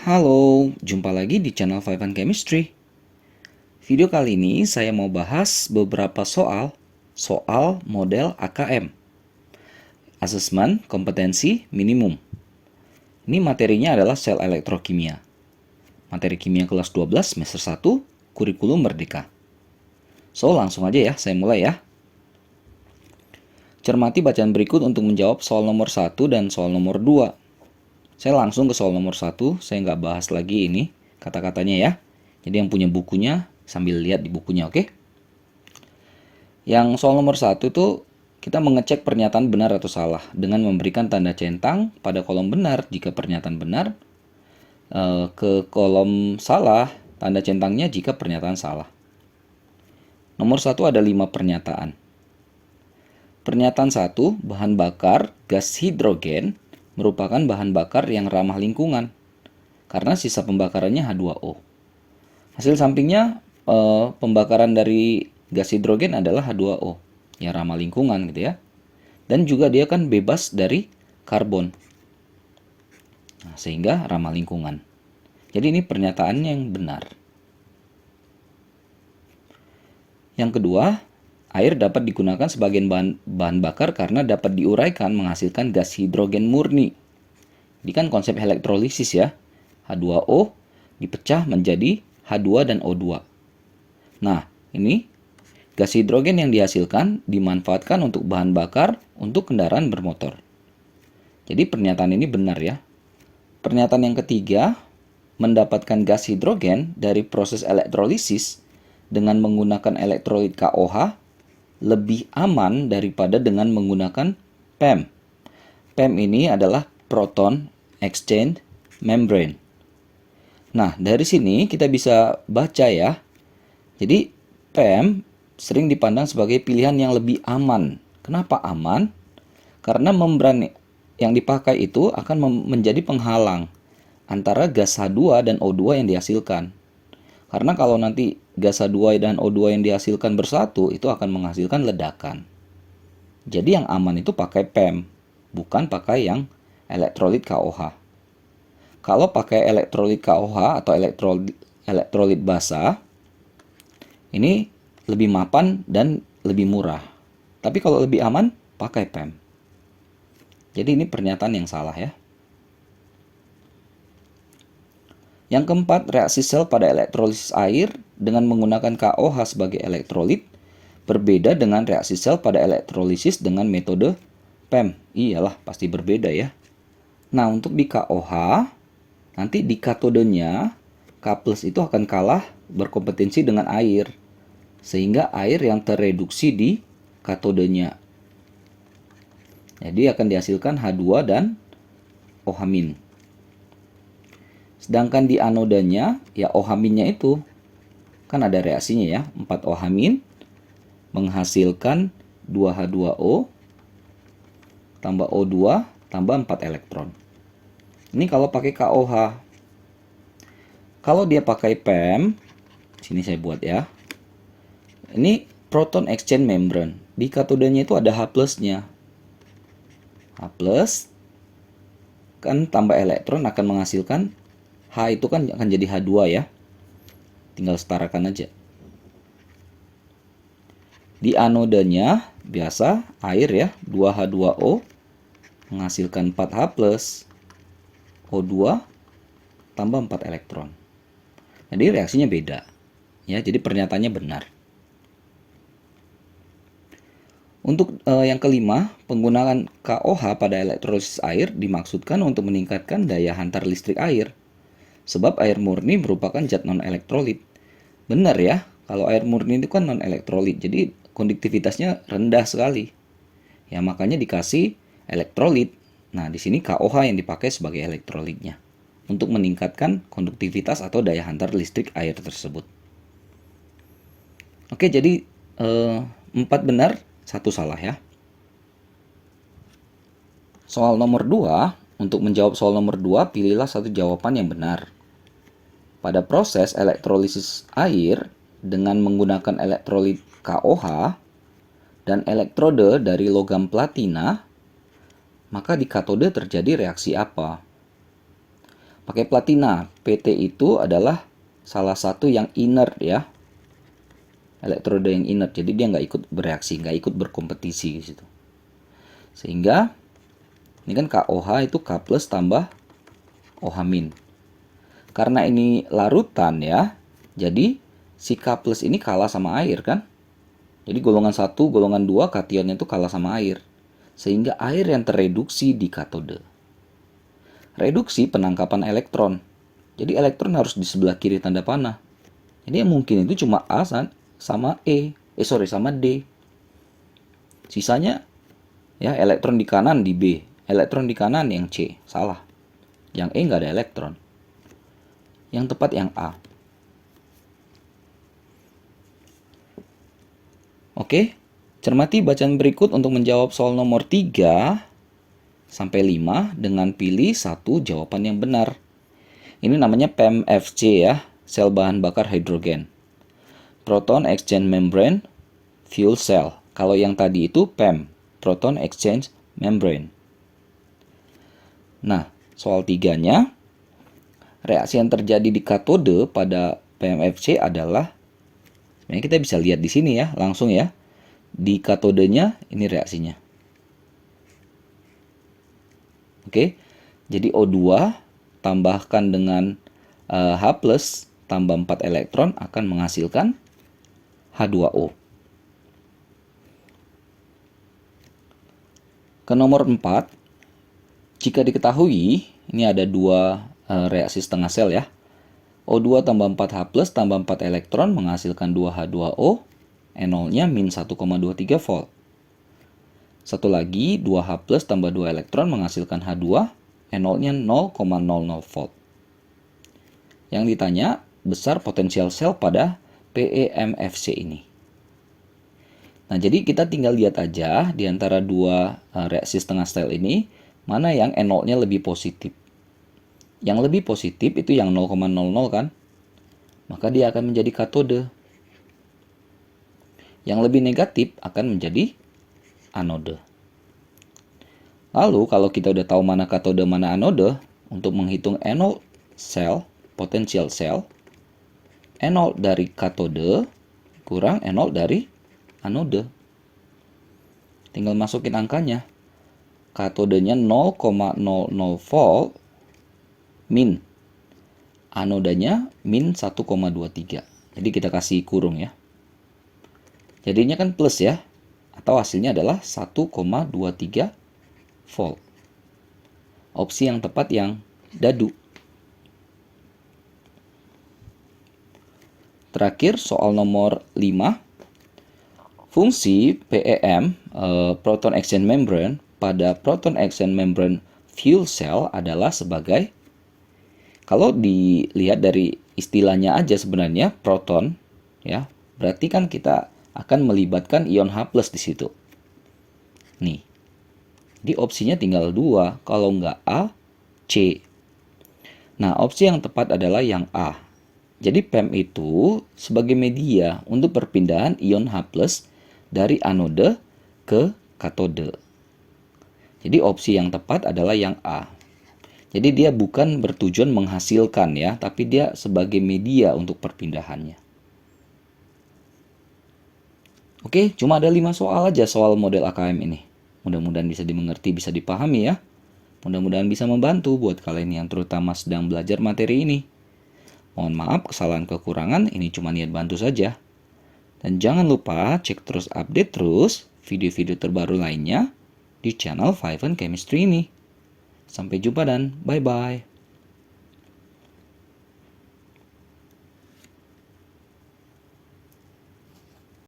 Halo, jumpa lagi di channel Five and Chemistry. Video kali ini saya mau bahas beberapa soal model AKM, Asesmen Kompetensi Minimum. Ini materinya adalah sel elektrokimia. Materi kimia kelas 12 semester 1, kurikulum merdeka. So, langsung aja ya, saya mulai ya. Cermati bacaan berikut untuk menjawab soal nomor 1 dan soal nomor 2. Saya langsung ke soal nomor 1, saya nggak bahas lagi ini kata-katanya ya. Jadi yang punya bukunya sambil lihat di bukunya, oke? Yang soal nomor 1 tuh kita mengecek pernyataan benar atau salah dengan memberikan tanda centang pada kolom benar jika pernyataan benar, ke kolom salah tanda centangnya jika pernyataan salah. Nomor 1 ada 5 pernyataan. Pernyataan 1, bahan bakar gas hidrogen merupakan bahan bakar yang ramah lingkungan karena sisa pembakarannya H2O. Hasil sampingnya pembakaran dari gas hidrogen adalah H2O, yang ramah lingkungan gitu ya. Dan juga dia kan bebas dari karbon. Nah, sehingga ramah lingkungan. Jadi ini pernyataan yang benar. Yang kedua, air dapat digunakan sebagai bahan bakar karena dapat diuraikan menghasilkan gas hidrogen murni. Ini kan konsep elektrolisis ya. H2O dipecah menjadi H2 dan O2. Nah, ini gas hidrogen yang dihasilkan dimanfaatkan untuk bahan bakar untuk kendaraan bermotor. Jadi pernyataan ini benar ya. Pernyataan yang ketiga, mendapatkan gas hidrogen dari proses elektrolisis dengan menggunakan elektrolit KOH lebih aman daripada dengan menggunakan PEM. PEM ini adalah proton exchange membrane. Nah, dari sini kita bisa baca ya. Jadi, PEM sering dipandang sebagai pilihan yang lebih aman. Kenapa aman? Karena membran yang dipakai itu akan menjadi penghalang antara gas H2 dan O2 yang dihasilkan. Karena kalau nanti gas H2 dan O2 yang dihasilkan bersatu, itu akan menghasilkan ledakan. Jadi yang aman itu pakai PEM, bukan pakai yang elektrolit KOH. Kalau pakai elektrolit KOH atau elektrolit basa, ini lebih mapan dan lebih murah. Tapi kalau lebih aman, pakai PEM. Jadi ini pernyataan yang salah ya. Yang keempat, reaksi sel pada elektrolisis air dengan menggunakan KOH sebagai elektrolit berbeda dengan reaksi sel pada elektrolisis dengan metode PEM. Iyalah, pasti berbeda ya. Nah, untuk di KOH, nanti di katodenya, K+ itu akan kalah berkompetensi dengan air. Sehingga air yang tereduksi di katodenya. Jadi akan dihasilkan H2 dan OH-. Sedangkan di anodanya, ya OH-nya itu kan ada reaksinya ya, 4 OH- menghasilkan 2H2O tambah O2 tambah 4 elektron. Ini kalau pakai KOH. Kalau dia pakai PEM, sini saya buat ya. Ini proton exchange membrane. Di katodenya itu ada H+-nya. H+ kan tambah elektron akan menghasilkan H itu kan akan jadi H2 ya. Tinggal setarakan aja. Di anodanya biasa air ya, 2H2O menghasilkan 4H+, O2 tambah 4 elektron. Jadi reaksinya beda. Ya, jadi pernyataannya benar. Untuk yang kelima, penggunaan KOH pada elektrolisis air dimaksudkan untuk meningkatkan daya hantar listrik air. Sebab air murni merupakan zat non-elektrolit. Benar ya, kalau air murni itu kan non-elektrolit, jadi konduktivitasnya rendah sekali. Ya, makanya dikasih elektrolit. Nah, di sini KOH yang dipakai sebagai elektrolitnya untuk meningkatkan konduktivitas atau daya hantar listrik air tersebut. Oke, jadi 4 benar, 1 salah ya. Soal nomor 2, untuk menjawab soal nomor 2, pilihlah satu jawaban yang benar. Pada proses elektrolisis air dengan menggunakan elektrolit KOH dan elektrode dari logam platina, maka di katode terjadi reaksi apa? pakai platina. PT itu adalah salah satu yang inert ya. Elektroda yang inert. Jadi dia nggak ikut bereaksi, nggak ikut berkompetisi di situ. Sehingga ini kan KOH itu K plus tambah OH min. Karena ini larutan ya, jadi si K plus ini kalah sama air kan. Jadi golongan 1, golongan 2 kationnya itu kalah sama air. Sehingga air yang tereduksi di katode. Reduksi penangkapan elektron. Jadi elektron harus di sebelah kiri tanda panah. Jadi yang mungkin itu cuma A sama sama D. Sisanya ya elektron di kanan di B, elektron di kanan yang C. Salah. Yang E nggak ada elektron. Yang tepat yang A. Oke, cermati bacaan berikut untuk menjawab soal nomor 3 sampai 5 dengan pilih satu jawaban yang benar. Ini namanya PEMFC ya, sel bahan bakar hidrogen. Proton exchange membrane, fuel cell. Kalau yang tadi itu PEM, proton exchange membrane. Nah, soal 3-nya, reaksi yang terjadi di katode pada PEMFC adalah, sebenarnya kita bisa lihat di sini ya, langsung ya. Di katodenya ini reaksinya. Oke, jadi O2 tambahkan dengan H plus tambah 4 elektron akan menghasilkan H2O. Ke nomor 4, jika diketahui, ini ada dua reaksi setengah sel ya. O2 tambah 4H plus tambah 4 elektron menghasilkan 2H2O, E0-nya min 1,23 volt. Satu lagi, 2H plus tambah 2 elektron menghasilkan H2, E0-nya 0,00 volt. Yang ditanya, besar potensial sel pada PEMFC ini. Nah, jadi kita tinggal lihat aja di antara dua reaksi setengah sel ini, mana yang E0-nya lebih positif. Yang lebih positif itu yang 0,00 kan? Maka dia akan menjadi katode. Yang lebih negatif akan menjadi anode. Lalu kalau kita udah tahu mana katode mana anode, untuk menghitung E0 sel, potensial sel, E0 dari katode kurang E0 dari anode. Tinggal masukin angkanya. Katodenya 0,00 volt min. Anodanya min 1,23. Jadi kita kasih kurung ya. Jadinya kan plus ya. Atau hasilnya adalah 1,23 volt. Opsi yang tepat yang dadu. Terakhir soal nomor 5. Fungsi PEM, proton exchange membrane, pada proton exchange membrane fuel cell adalah sebagai, kalau dilihat dari istilahnya aja sebenarnya proton ya, berarti kan kita akan melibatkan ion H+ di situ. Nih. Di opsinya tinggal 2, kalau nggak A, C. Nah, opsi yang tepat adalah yang A. Jadi PEM itu sebagai media untuk perpindahan ion H+ dari anode ke katode. Jadi opsi yang tepat adalah yang A. Jadi dia bukan bertujuan menghasilkan ya, tapi dia sebagai media untuk perpindahannya. Oke, cuma ada 5 soal aja soal model AKM ini. Mudah-mudahan bisa dimengerti, bisa dipahami ya. Mudah-mudahan bisa membantu buat kalian yang terutama sedang belajar materi ini. Mohon maaf kesalahan kekurangan, ini cuma niat bantu saja. Dan jangan lupa cek terus update terus video-video terbaru lainnya di channel Five Chemistry ini. Sampai jumpa dan bye-bye.